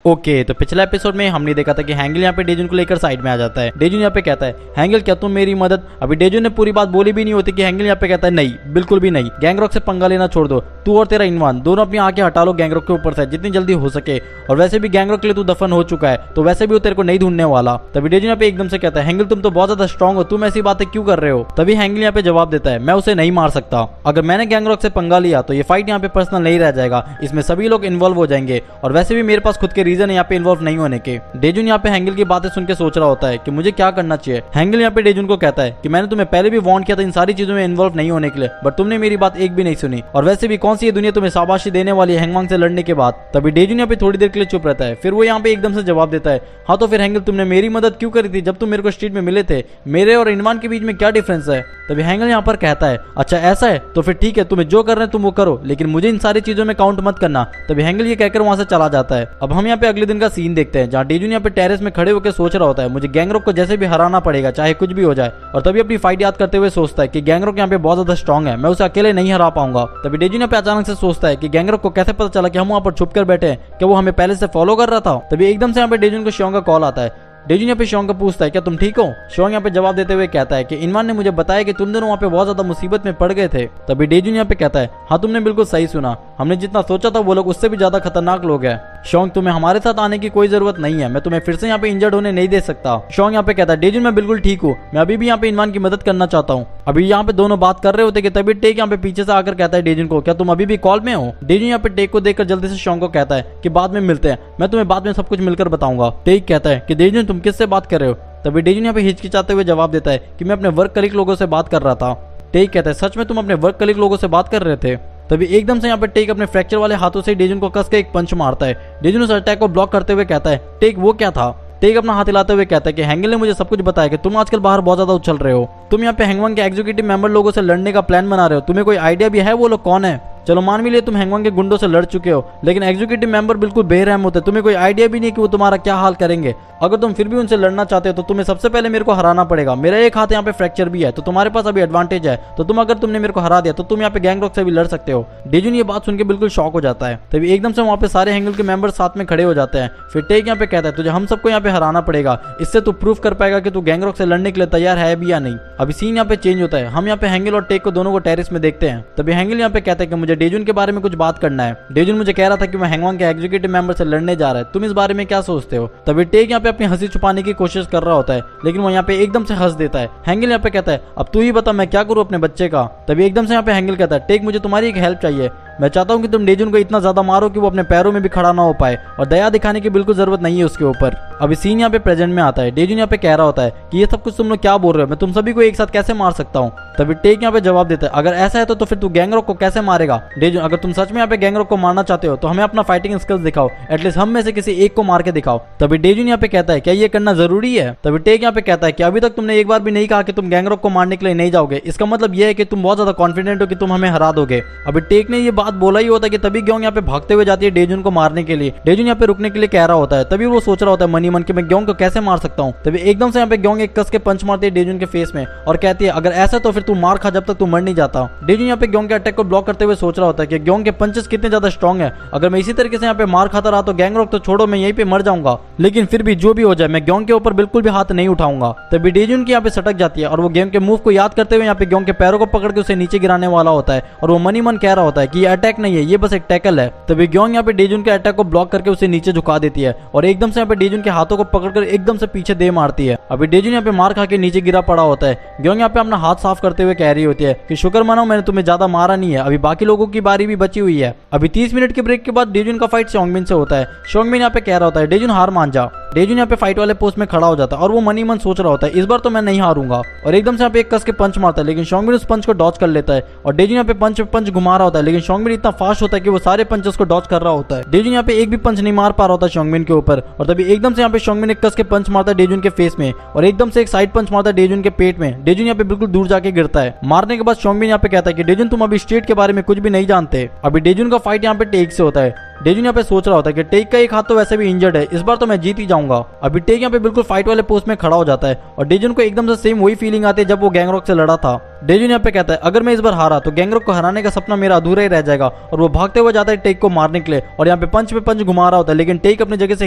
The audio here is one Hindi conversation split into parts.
ओके, तो पिछला एपिसोड में हमने देखा था कि हैंगल यहाँ पे डेजुन को लेकर साइड में आ जाता है। डेजुन यहाँ पे कहता है हैंगल क्या तुम मेरी मदद। अभी डेजुन ने पूरी बात बोली भी नहीं होती कि हैंगल यहाँ पे कहता है नहीं, बिल्कुल भी नहीं, गैंगरॉक से पंगा लेना छोड़ दो, तू और तेरा इनवान दोनों अपनी आंखें हटा लो गैंगरॉक के ऊपर से जितनी जल्दी हो सके। और वैसे भी गैंगरॉक के लिए तू दफन हो चुका है, तो वैसे भी वो तेरे को नहीं ढूंढने वाला। तभी डेजुन यहाँ पे एकदम से कहता है हैंगल तुम तो बहुत ज्यादा स्ट्रांग हो, तुम ऐसी बातें क्यों कर रहे हो। तभी हैंगल यहाँ पे जवाब देता है मैं उसे नहीं मार सकता, अगर मैंने गैंगरॉक से पंगा लिया तो ये फाइट यहाँ पे पर्सनल नहीं रह जाएगा, इसमें सभी लोग इन्वॉल्व हो जाएंगे और वैसे भी मेरे पास खुद के रीजन है यहाँ पे इन्वॉल्व नहीं होने के। डेजुन यहाँ पे हैंगल की बातें सुन के सोच रहा होता है कि मुझे क्या करना चाहिए। हैंगल यहाँ पे डेजुन को कहता है कि मैंने तुम्हें पहले भी वार्न किया था इन सारी चीजों में इन्वॉल्व नहीं होने के लिए, बट तुमने मेरी बात एक भी नहीं सुनी, और वैसे भी कौन सी ये दुनिया तुम्हें शाबाशी देने वाली है हैंगवांग से लड़ने के बाद। तभी डेजुन यहाँ पे थोड़ी देर के लिए चुप रहता है, फिर वो यहाँ पे एकदम से जवाब देता है हाँ तो फिर हैंगल तुमने मेरी मदद क्यों करी थी जब तुम मेरे को स्ट्रीट में मिले थे, मेरे और इनवान के बीच में क्या डिफरेंस है। तभी हैंगल यहाँ पर कहता है अच्छा ऐसा है तो फिर ठीक है, तुम्हें जो कर रहे हैं तुम वो करो, लेकिन मुझे इन सारी चीजों में काउंट मत करना। तभी हैंगल ये कहकर वहां से चला जाता है। अब हम यहाँ पे अगले दिन का सीन देखते हैं जहाँ डेजुन यहाँ पे टेरेस में खड़े होकर सोच रहा होता है मुझे गैंगरॉक को जैसे भी हराना पड़ेगा चाहे कुछ भी हो जाए। और तभी अपनी फाइट याद करते हुए सोचता है कि गैंगरॉक यहाँ पे बहुत ज्यादा स्ट्रॉन्ग है, मैं उसे अकेले नहीं हरा पाऊंगा। तभी डेजुन यहाँ पे अचानक से सोचता है कि गैंगरॉक को कैसे पता चला कि हम वहाँ पर छुप कर बैठे हैं, क्या वो हमें पहले से फॉलो कर रहा था। तभी एकदम से यहाँ पे डेजुन को शियोंग का कॉल आता है। डेजुन यहाँ पे शियोंग को पूछता है क्या तुम ठीक हो। शियोंग यहाँ पे जवाब देते हुए कहता है कि इनवान ने मुझे बताया कि तुम दोनों वहाँ पे बहुत ज्यादा मुसीबत में पड़ गए थे। तभी डेजुन यहाँ पे कहता है हाँ तुमने बिल्कुल सही सुना, हमने जितना सोचा था वो लोग उससे भी ज्यादा खतरनाक लोग हैं। शियोंग तुम्हें हमारे साथ आने की कोई जरूरत नहीं है, मैं तुम्हें फिर से यहाँ पे इंजर्ड होने नहीं दे सकता। शियोंग यहाँ पे कहता है डेजुन मैं बिल्कुल ठीक हूँ, मैं अभी भी यहाँ पे इनवान की मदद करना चाहता हूँ। अभी यहाँ पे दोनों बात कर रहे होते कि तभी टेक यहाँ पे पीछे से आकर कहता है डेजुन को क्या तुम अभी भी कॉल में हो। डेजुन यहाँ पे टेक को देखकर जल्दी से शियोंग को कहता है कि बाद में मिलते हैं, मैं तुम्हें बाद में सब कुछ मिलकर बताऊंगा। टेक कहता है कि डेजुन तुम किससे बात कर रहे हो। तभी डेजुन यहाँ पे हिचकिचाते हुए जवाब देता है कि मैं अपने वर्क कलीग लोगों से बात कर रहा था। टेक कहता है सच में तुम अपने वर्क कलीग लोगों से बात कर रहे थे। तभी एकदम से यहाँ पे टेक अपने फ्रैक्चर वाले हाथों से डेजुन को कस के एक पंच मारता है। डेजुन उस अटैक को ब्लॉक करते हुए कहता है टेक वो क्या था। टेक अपना हाथ हिलाते हुए कहता है कि हैंगल ने मुझे सब कुछ बताया कि तुम आजकल बाहर बहुत ज्यादा उछल रहे हो, तुम यहाँ पे हैंगवांग के एग्जीक्यूटिव मेंबर लोगों से लड़ने का प्लान बना रहे हो, तुम्हें कोई आइडिया भी है वो लोग कौन है। चलो मान भी लिए तुम हैंगवांग के गुंडों से लड़ चुके हो, लेकिन एग्जीक्यूटिव मेंबर बिल्कुल बेरहम होते हैं, तुम्हें कोई आइडिया भी नहीं कि वो तुम्हारा क्या हाल करेंगे। अगर तुम फिर भी उनसे लड़ना चाहते हो तो तुम्हें सबसे पहले मेरे को हराना पड़ेगा। मेरा एक हाथ यहाँ पे फ्रैक्चर भी है, तो तुम्हारे पास अभी एडवांटेज है, तो तुम अगर तुमने मेरे को हरा दिया तो तुम यहाँ पे गैंगरॉक से भी लड़ सकते हो। डेजुन ये बात सुन के बिल्कुल शॉक हो जाता है। तभी एकदम से वहाँ पे सारे हैंगल के मेंबर साथ में खड़े हो जाते हैं। फिर टेक यहाँ पे कहता है तुझे हम सबको यहाँ पे हराना पड़ेगा, इससे तू प्रूफ कर पाएगा कि तू गैंगरॉक से लड़ने के लिए तैयार है भी या नहीं। अभी सीन यहाँ पे चेंज होता है, हम यहाँ पे हैंगल और टेक को दोनों को टेरेस में देखते हैं। तभी हैंगल यहाँ पे कहता है कि मुझे डेजुन के बारे में कुछ बात करना है। डेजुन मुझे कह रहा था कि मैं हैंगवांग के एग्जीक्यूटिव मेंबर से लड़ने जा रहा है, तुम इस बारे में क्या सोचते हो। तभी टेक यहाँ पे अपनी हंसी छुपाने की कोशिश कर रहा होता है, लेकिन वो यहाँ पे एकदम से हंस देता है। हैंगल यहाँ पे कहता है अब तू ही बता मैं क्या करूँ अपने बच्चे का। तभी एकदम से यहाँ पे हैंगल कहता है टेक मुझे तुम्हारी एक हेल्प चाहिए, मैं चाहता हूँ कि तुम डेजुन को इतना ज्यादा मारो कि वो अपने पैरों में भी खड़ा ना हो पाए, और दया दिखाने की बिल्कुल जरूरत नहीं है उसके ऊपर। अभी सीन यहाँ पे प्रेजेंट में आता है। डेजुन यहाँ पे कह रहा होता है कि ये सब कुछ तुम लोग क्या बोल रहे हो, मैं तुम सभी को एक साथ कैसे मार सकता हूँ। तभी टेक यहाँ पे जवाब देता है अगर ऐसा है तो फिर तू गैंगरॉक को कैसे मारेगा। डेजुन अगर तुम सच में यहाँ पे गैंगरॉक को मारना चाहते हो तो हमें अपना फाइटिंग स्किल्स दिखाओ, एटलीस्ट हम में से किसी एक को मार के दिखाओ। तभी डेजुन यहाँ पे कहता है क्या ये करना जरूरी है। तभी टेक यहाँ पे कहता है कि अभी तक तुमने एक बार भी नहीं कहा कि तुम गैंगरॉक को मारने के लिए नहीं जाओगे, इसका मतलब यह है कि तुम बहुत ज्यादा कॉन्फिडेंट हो कि तुम हमें हरा दोगे। अभी टेक ने ये बात बोला ही होता है कि तभी ग्योंग यहाँ पे भागते हुए जाती है डेजुन को मारने के लिए। डेजुन यहाँ पे रुकने के लिए कह रहा होता है, तभी वो सोच रहा होता है मनी मन कि मैं ग्योंग को कैसे मार सकता हूँ। तभी एकदम से यहाँ पे ग्योंग एक कस के पंच मारती है डेजुन के फेस में और कहती है अगर ऐसा तो फिर तू मार खा जब तक तू मर नहीं जाता। डेजुन यहाँ पे ग्योंग के अटैक को ब्लॉक करते हुए सोच रहा होता है कि ग्योंग के पंचेस कितने ज्यादा स्ट्रॉन्ग है, अगर मैं इसी तरीके से यहाँ पे मार खाता रहा तो गैंगरॉक तो छोड़ो मैं यहीं पे मर जाऊंगा, लेकिन फिर भी जो भी हो जाए मैं ग्योंग के ऊपर बिल्कुल भी हाथ नहीं उठाऊंगा। तभी डेजुन की यहाँ पे सटक जाती है और वो गेम के मूव को याद करते हुए यहाँ पे ग्योंग के पैरों को पकड़ के उसे नीचे गिराने वाला होता है, और वो मनी मन कह रहा होता है कि ये अटैक नहीं है, ये बस एक टैकल है। तभी ग्योंग यहाँ पे डेजुन के अटैक को ब्लॉक करके उसे नीचे झुका देती है और एकदम से यहाँ पे डेजुन के हाथों को पकड़कर एकदम से पीछे दे मारती है। अभी डेजुन यहाँ पे मार खा के नीचे गिरा पड़ा होता है। ग्योंग यहाँ पे अपना हाथ साफ करते हुए कह रही होती है कि शुक्र मानो मैंने तुम्हें ज्यादा मारा नहीं है, अभी बाकी लोगों की बारी भी बची हुई है। अभी 30 मिनट के ब्रेक के बाद डेजुन का फाइट शोंगमिन से होता है। शोंगमिन यहाँ पे कह रहा होता है डेजुन हार मान जा। डेजुन यहाँ पे फाइट वाले पोस्ट में खड़ा हो जाता है और वो मनी मन सोच रहा होता है इस बार तो मैं नहीं हारूंगा, और एकदम से यहाँ पे एक कस के पंच मारता है, लेकिन शोंगमिन उस पंच को डॉच कर लेता है और डेजुन यहाँ पे पंच घुमा रहा होता है, लेकिन शोंगमिन इतना फास्ट होता है कि वो सारे पंचेस को डॉच कर रहा होता है। डेजुन यहाँ पे एक भी पंच नहीं मार पा रहा होता शोंगमिन के ऊपर, और तभी एकदम से यहाँ पे शोंगमिन एक कस के पंच मारता है डेजुन के फेस में और एकदम से एक साइड पंच मारता है डेजुन के पेट में। डेजुन यहाँ पे बिल्कुल दूर जाके गिरता है। मारने के बाद शोंगमिन यहाँ पे कहता है कि डेजुन तुम अभी स्टेट के बारे में कुछ भी नहीं जानते। अभी डेजुन का फाइट यहाँ पे टेक से होता है। डेजुन यहाँ पे सोच रहा होता है कि टेक का एक हाथ तो वैसे भी इंजर्ड है, इस बार तो मैं जीत ही जाऊंगा। अभी टेक यहाँ पे बिल्कुल फाइट वाले पोस्ट में खड़ा हो जाता है और डेजुन को एकदम से सेम वही फीलिंग आती है जब वो गैंगरॉक से लड़ा था। डेजुन यहाँ पे कहता है अगर मैं इस बार हारा तो गैंगरॉक को हराने का सपना मेरा अधूरा ही रह जाएगा, और वो भागते हुए जाता है टेक को मारने के लिए, और यहाँ पे पंच पे पंच घुमा रहा होता है, लेकिन टेक अपनी जगह से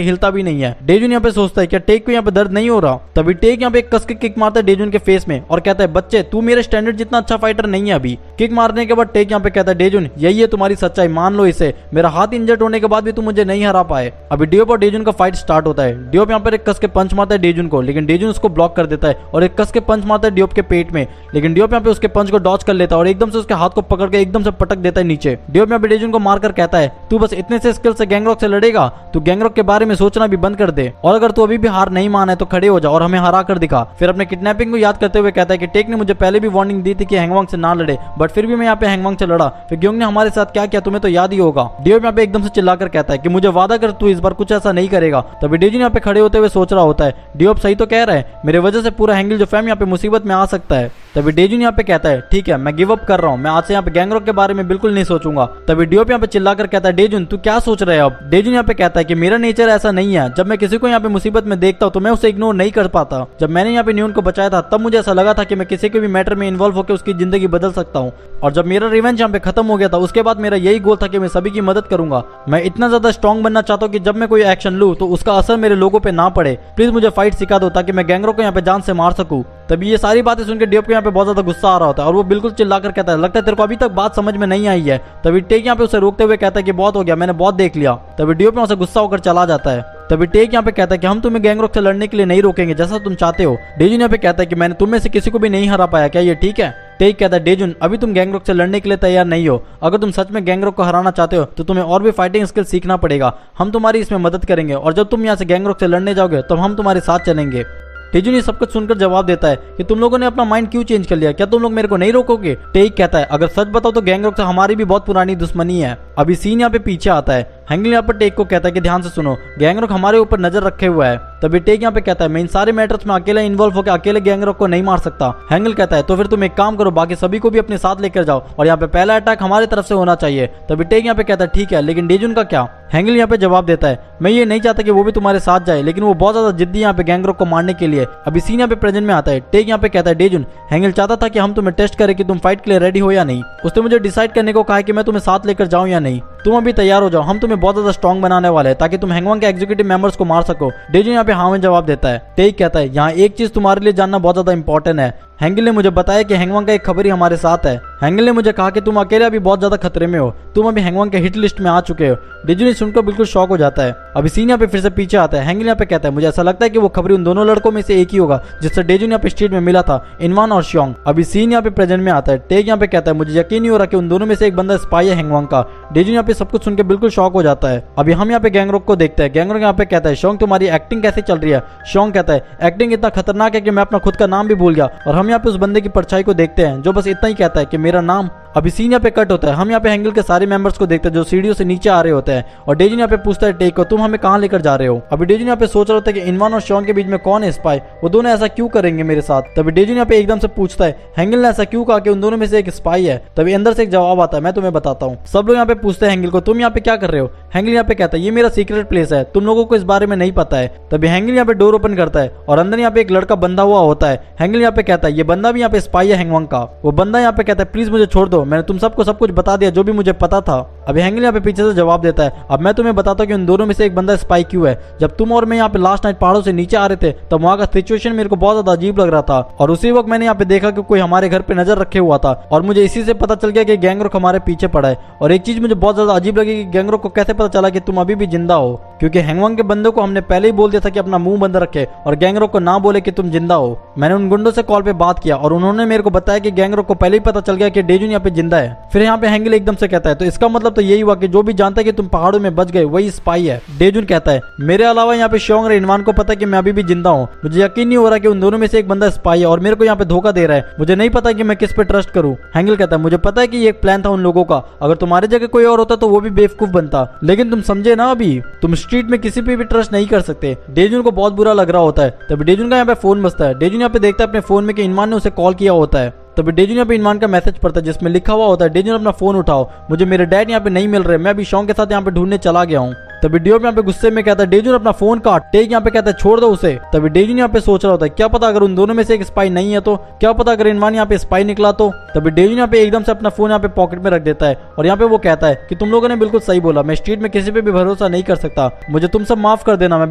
हिलता भी नहीं है। डेजुन यहाँ पे सोचता है क्या टेक को यहाँ पे दर्द नहीं हो रहा। तभी टेक यहाँ पे एक कस के किक मारता है डेजुन के फेस में और कहता है बच्चे तू मेरे स्टैंडर्ड जितना अच्छा फाइटर नहीं है अभी। किक मारने के बाद टेक यहाँ पे कहता है डेजुन यही है तुम्हारी सच्चाई, मान लो इसे, मेरा हाथ इंजर्ड होने के बाद भी तुम मुझे नहीं हरा पाए। अभी डियोप और डेजुन का फाइट स्टार्ट होता है। डियोप यहाँ पर एक कस के पंच मारता है डेजुन को, लेकिन डेजुन उसको ब्लॉक कर देता है, और एक कस के पंच मारता है डियोप के पेट में, लेकिन डियोप यहाँ पे उसके पंच को डॉच कर लेता है और एकदम से उसके हाथ को पकड़ के एकदम से पटक देता है नीचे। डियोप यहाँ पे डेजुन को मारकर कहता है तू बस इतने से स्किल से गैंगरॉक से लड़ेगा, तू गैंगरॉक के बारे में सोचना भी बंद कर दे, और अगर तू अभी भी हार नहीं माना है तो खड़े हो जा और हमें हरा कर दिखा। फिर अपने किडनैपिंग को याद करते हुए कहता है कि टेक ने मुझे पहले भी वार्निंग दी थी कि हैंगवांग से ना लड़े, बट फिर भी मैं यहाँ पे हैंगवांग से लड़ा, फिर ग्योंग ने हमारे साथ क्या किया तुम्हें तो याद ही होगा। डियोप यहाँ पे एकदम से चिल्लाकर कहता है कि मुझे वादा कर तू इस बार कुछ ऐसा नहीं करेगा। तभी डेजुन यहाँ पे खड़े होते हुए सोच रहा होता है डियोप सही तो कह रहा है, मेरे वजह से पूरा हैंगल जो फैम यहाँ पे मुसीबत में आ सकता है। तभी डेजुन यहाँ पे कहता है ठीक है मैं गिव अप कर रहा हूँ, मैं आज से यहाँ पे गैंगरॉक के बारे में बिल्कुल नहीं सोचूंगा। तभी डियोप यहाँ पे चिल्लाकर कहता है डेजुन तू क्या सोच रहे हो अब। डेजुन यहाँ पे कहता है कि मेरा नेचर ऐसा नहीं है, जब मैं किसी को यहाँ पे मुसीबत में देखता हूँ तो मैं उसे इग्नोर नहीं कर पाता। जब मैंने यहाँ पे न्यून को बचाया था तब मुझे ऐसा लगा था कि मैं किसी के भी मैटर में इन्वॉल्व होकर उसकी जिंदगी बदल सकता हूँ, और जब मेरा रिवेंज यहाँ पे खत्म हो गया था उसके बाद मेरा यही गोल था कि मैं सभी की मदद करूंगा। मैं इतना ज्यादा स्ट्रॉन्ग बनना चाहता हूँ कि जब मैं कोई एक्शन लूँ तो उसका असर मेरे लोगों पे ना पड़े, प्लीज मुझे फाइट सिखा दो ताकि मैं गैंगरॉक को यहाँ पे जान से मार सकूं। तभी ये सारी बातें सुनकर डियोप को यहाँ पे बहुत ज्यादा गुस्सा आ रहा होता है और वो बिल्कुल चिल्लाकर कहता है लगता है तेरे को अभी तक बात समझ में नहीं आई है। तभी टेक यहाँ पे उसे रोकते हुए कहता है कि बहुत हो गया, मैंने बहुत देख लिया। तभी डियोप यहाँ से गुस्सा होकर चला जाता है। तभी टेक यहाँ पे कहता है कि हम तुम्हें गैंगरॉक से लड़ने के लिए नहीं रोकेंगे जैसा तुम चाहते हो। डेजुन यहाँ पे कहता है कि मैंने तुम में से किसी को भी नहीं हरा पाया, क्या ये ठीक है। टेक कहता है डेजुन अभी तुम गैंगरॉक से लड़ने के लिए तैयार नहीं हो, अगर तुम सच में गैंगरॉक को हराना चाहते हो तो तुम्हें और भी फाइटिंग स्किल सीखना पड़ेगा, हम तुम्हारी इसमें मदद करेंगे, और जब तुम यहाँ से गैंगरॉक से लड़ने जाओगे तो हम तुम्हारे साथ चलेंगे। डेजुन ये सब कुछ सुनकर जवाब देता है कि तुम लोगों ने अपना माइंड क्यों चेंज कर लिया, क्या तुम लोग मेरे को नहीं रोकोगे। टेक कहता है अगर सच बताओ तो गैंगरॉक से हमारी भी बहुत पुरानी दुश्मनी है। अभी सीन यहाँ पे पीछे आता है। हैंगल यहाँ पर टेक को कहता है कि ध्यान से सुनो, गैंगरॉक हमारे ऊपर नजर रखे हुआ है। तभी टेक यहाँ पे कहता है मैं इन सारे मैटर्स में अकेला इन्वॉल्व होकर अकेले गैंगरॉक को नहीं मार सकता। हैंगल कहता है तो फिर तुम एक काम करो, बाकी सभी को भी अपने साथ लेकर जाओ और यहाँ पे पहला अटैक हमारी तरफ से होना चाहिए। तभी टेक यहाँ पे कहता है ठीक है, लेकिन डेजुन का क्या। हैंगल यहाँ पे जवाब देता है मैं ये नहीं चाहता कि वो भी तुम्हारे साथ जाए, लेकिन वो बहुत ज्यादा जिद्दी यहाँ पे गैंगरॉक को मारने के लिए। अभी सीन यहाँ पे प्रेजेंट में आता है। टेक यहाँ पे कहता है डेजुन हैंगल चाहता था कि हम तुम्हें टेस्ट करें कि तुम फाइट के लिए रेडी हो या नहीं। उसने मुझे डिसाइड करने को कहा कि मैं तुम्हें साथ लेकर जाऊं या नहीं। तुम अभी तैयार हो जाओ, हम तुम्हें बहुत ज्यादा स्ट्रॉन्ग बनाने वाले हैं ताकि तुम हैंगवांग के एग्जीक्यूटिव मेंबर्स को मार सको। डेजुन यहाँ पे हाँ में जवाब देता है। टेक कहता है यहाँ एक चीज तुम्हारे लिए जानना बहुत ज्यादा इंपॉर्टेंट है। हैंगल ने मुझे बताया कि हैंगवांग का एक खबरी हमारे साथ है। हैंगल ने मुझे कहा कि तुम अकेले अभी बहुत ज्यादा खतरे में हो, तुम अभी हैंगवांग के हिट लिस्ट में आ चुके हो। डेजुन सुनकर बिल्कुल शॉक हो जाता है। अभी सीन यहाँ पे फिर से पीछे आता है। हैंगल यहाँ पे कहता है मुझे ऐसा लगता है कि वो खबरी उन दोनों लड़कों में से एक ही होगा जिससे डेजुन यहाँ पे स्ट्रीट में मिला था, इनवान और श्योंग। अभी सीन यहाँ पे प्रेजेंट में आता है। टेक यहाँ पे कहता है मुझे यकीन नहीं हो रहा कि उन दोनों में से एक बंदा स्पाई है हैंगवांग का। डेजुन यहाँ पे सब कुछ सुनकर बिल्कुल शॉक हो जाता है। अभी हम यहाँ पे गैंगरॉक को देखते हैं। गैंगरॉक यहाँ पे कहता है श्योंग तुम्हारी एक्टिंग कैसे चल रही है। श्योंग कहता है एक्टिंग इतना खतरनाक है कि मैं अपना खुद का नाम भी भूल गया, और हम यहाँ पे उस बंदे की परछाई को देखते हैं जो बस इतना ही कहता है कि मेरा नाम। अभी सीन यहाँ पे कट होता है। हम यहाँ पे हैंगल के सारे मेंबर्स को देखते हैं जो सीढ़ियों से नीचे आ रहे होते हैं, और डेजुन यहाँ पे पूछता है टेक को तुम हमें कहाँ लेकर जा रहे हो। अभी डेजुन यहाँ पे सोच रहा होता है कि इनवान और श्योंग के बीच में कौन है स्पाई, वो दोनों ऐसा क्यों करेंगे मेरे साथ। तभी डेजुन यहाँ पे एकदम से पूछता है हैंगल ने ऐसा क्यों कहा कि उन दोनों में से एक स्पाई है। तभी अंदर से एक जवाब आता है मैं तुम्हें बताता हूँ। सब लोग यहाँ पे पूछते हैं हैंगल को तुम यहाँ पे क्या कर रहे हो। हैंगल यहाँ पे कहता है ये मेरा सीक्रेट प्लेस है, तुम लोगों को इस बारे में नहीं पता है। तभी हैंगल यहाँ पे डोर ओपन करता है और अंदर यहाँ पे एक लड़का बंधा हुआ होता है। हैंगल यहाँ पे कहता है ये बंदा भी यहाँ पे स्पाई है हैंगवांग का। वो बंदा यहाँ पे कहता है प्लीज मुझे छोड़ दो, मैंने तुम सबको सब कुछ बता दिया जो भी मुझे पता था। अभी हैंगल यहाँ पे पीछे से जवाब देता है अब मैं तुम्हें बताता हूँ कि उन दोनों में से एक बंदा स्पाई क्यों है। जब तुम और मैं यहाँ पे लास्ट नाइट पहाड़ों से नीचे आ रहे थे तब वहाँ का सिचुएशन मेरे को बहुत ज्यादा अजीब लग रहा था, और उसी वक्त मैंने यहाँ पे देखा कि कोई हमारे घर पे नजर रखे हुआ था, और मुझे इसी से पता चल गया कि गैंगरॉक हमारे पीछे पड़ा है। और एक चीज मुझे बहुत ज्यादा अजीब लगी कि गैंगरॉक को कैसे पता चला कि तुम अभी भी जिंदा हो, क्योंकि हैंगवांग के बंदों को हमने पहले ही बोल दिया था कि अपना मुंह बंद रखे और गैंगरॉक को ना बोले कि तुम जिंदा हो। मैंने उन गुंडों से कॉल पे बात किया और उन्होंने मेरे को बताया कि गैंगरॉक को पहले ही पता चल गया कि डेजुन यहाँ पे जिंदा है। फिर यहाँ पे हैंगल एकदम से कहता है तो इसका मतलब तो यही हुआ कि जो भी जानता है कि तुम पहाड़ों में बच गए वही स्पाई है। डेजुन कहता है मेरे अलावा यहाँ पे श्योंग और इनवान को पता है कि मैं अभी भी जिंदा हूँ, मुझे यकीन नहीं हो रहा कि उन दोनों में से एक बंदा स्पाई है और मेरे को यहाँ पे धोखा दे रहा है, मुझे नहीं पता कि मैं किस पे ट्रस्ट करूँ। हैंगल कहता है मुझे पता है कि ये एक प्लान था उन लोगों का, अगर तुम्हारी जगह कोई और होता तो वो भी बेवकूफ बनता, लेकिन तुम समझे ना अभी तुम स्ट्रीट में किसी पे भी ट्रस्ट नहीं कर सकते। डेजुन को बहुत बुरा लग रहा होता है। तभी डेजुन का यहाँ पे फोन बजता है। डेजुन यहाँ पे देखता है अपने फोन में कि इनवान ने उसे कॉल किया होता है। तभी डेजुन यहाँ पे इनवान का मैसेज पढ़ता है जिसमें लिखा हुआ होता है डेजुन अपना फोन उठाओ, मुझे मेरे डैड यहाँ पे नहीं मिल रहे, मैं अभी श्योंग के साथ यहाँ पे ढूंढने चला गया हूँ। तभी डियोप यहाँ पे गुस्से में कहता है डेजुन अपना फोन काट। टेक यहाँ पे कहता है छोड़ दो उसे। तभी डेजुन यहाँ पे सोच रहा होता है क्या पता अगर उन दोनों में से एक स्पाई नहीं है तो, क्या पता अगर इनवान यहाँ पे स्पाई निकला तो। तभी डेजुन यहाँ पे एकदम से अपना फोन यहाँ पे पॉकेट में रख देता है और यहाँ पे वो कहता है कि तुम लोगों ने बिल्कुल सही बोला, मैं स्ट्रीट में किसी पे भी भरोसा नहीं कर सकता, मुझे तुम सब माफ कर देना, मैं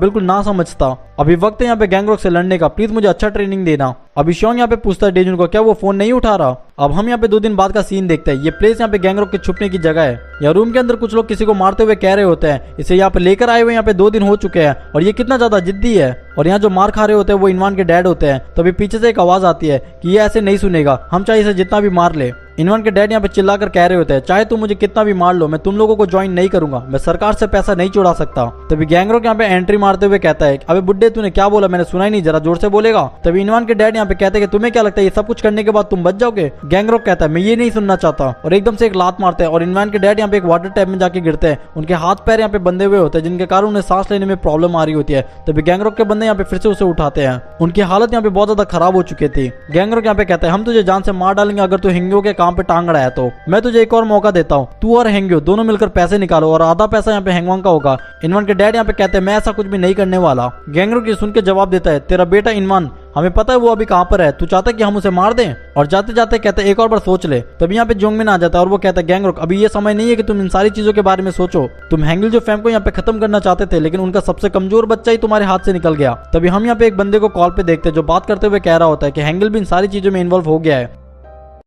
बिल्कुल ना समझता। अभी वक्त है यहाँ पे गैंगरॉक से लड़ने का, प्लीज मुझे अच्छा ट्रेनिंग देना। अभी शॉन्ग यहाँ पे पूछता है डेजुन को क्या वो फोन नहीं उठा रहा। अब हम यहाँ पे 2 दिन बाद का सीन देखते हैं। ये प्लेस यहाँ पे गैंगरॉक के छुपने की जगह है। या रूम के अंदर कुछ लोग किसी को मारते हुए कह रहे होते हैं इसे यहाँ पे लेकर आए हुए यहाँ पे 2 दिन हो चुके हैं और ये कितना ज्यादा जिद्दी है। और यहाँ जो मार खा रहे होते हैं वो इनवान के डैड होते हैं। तभी पीछे से एक आवाज आती है कि ये ऐसे नहीं सुनेगा, हम चाहे इसे जितना भी मार ले। इनवान के डैड यहाँ पे चिल्लाकर कह रहे होते हैं चाहे तुम मुझे कितना भी मार लो, मैं तुम लोगों को ज्वाइन नहीं करूंगा, मैं सरकार से पैसा नहीं चुरा सकता। तभी गैंगरॉक यहाँ पे एंट्री मारते हुए कहता है अबे बुड्ढे तूने क्या बोला, मैंने सुना ही नहीं, जरा जोर से बोलेगा। तभी इनवान के डैड यहाँ पे कहते हैं कि तुम्हें क्या लगता है ये सब कुछ करने के बाद तुम बच जाओगे। गैंगरॉक कहता है मैं ये नहीं सुनना चाहता और एकदम से एक लात मारते हैं और इनवान के डैड यहाँ पे एक वाटर टैप में जाके गिरते हैं। उनके हाथ पैर यहाँ पे बंधे हुए होते हैं जिनके कारण उन्हें सांस लेने में प्रॉब्लम आ रही होती है। तभी गैंगरॉक के बंदे यहाँ पे फिर से उसे उठाते हैं। उनकी हालत यहाँ पे बहुत ज्यादा खराब हो चुकी थी। गैंगरॉक यहाँ पे कहता है हम तुझे जान से मार डालेंगे अगर तू हेंग्यो के काम पे टांग अड़ाया तो, मैं तुझे एक और मौका देता हूँ, तू और हेंग्यो दोनों मिलकर पैसे निकालो और आधा पैसा यहाँ पे हैंगवांग का होगा। इनवान के डैड यहाँ पे कहते हैं मैं ऐसा कुछ भी नहीं करने वाला। गैंगरॉक ये सुन के जवाब देता है तेरा बेटा इनवान, हमें पता है वो अभी कहाँ पर है, तू चाहता है कि हम उसे मार दें। और जाते जाते कहते एक और बार सोच ले। तभी यहाँ पे जोंगमिन आ जाता है और वो कहता है गैंगरॉक अभी ये समय नहीं है कि तुम इन सारी चीजों के बारे में सोचो, तुम हैंगिल जो फैम को यहाँ पे खत्म करना चाहते थे लेकिन उनका सबसे कमजोर बच्चा ही तुम्हारे हाथ से निकल गया। तभी हम यहाँ पे एक बंदे को कॉल पे देखते हैं जो बात करते हुए कह रहा होता है कि हैंगिल भी इन सारी चीजों में इन्वॉल्व हो गया है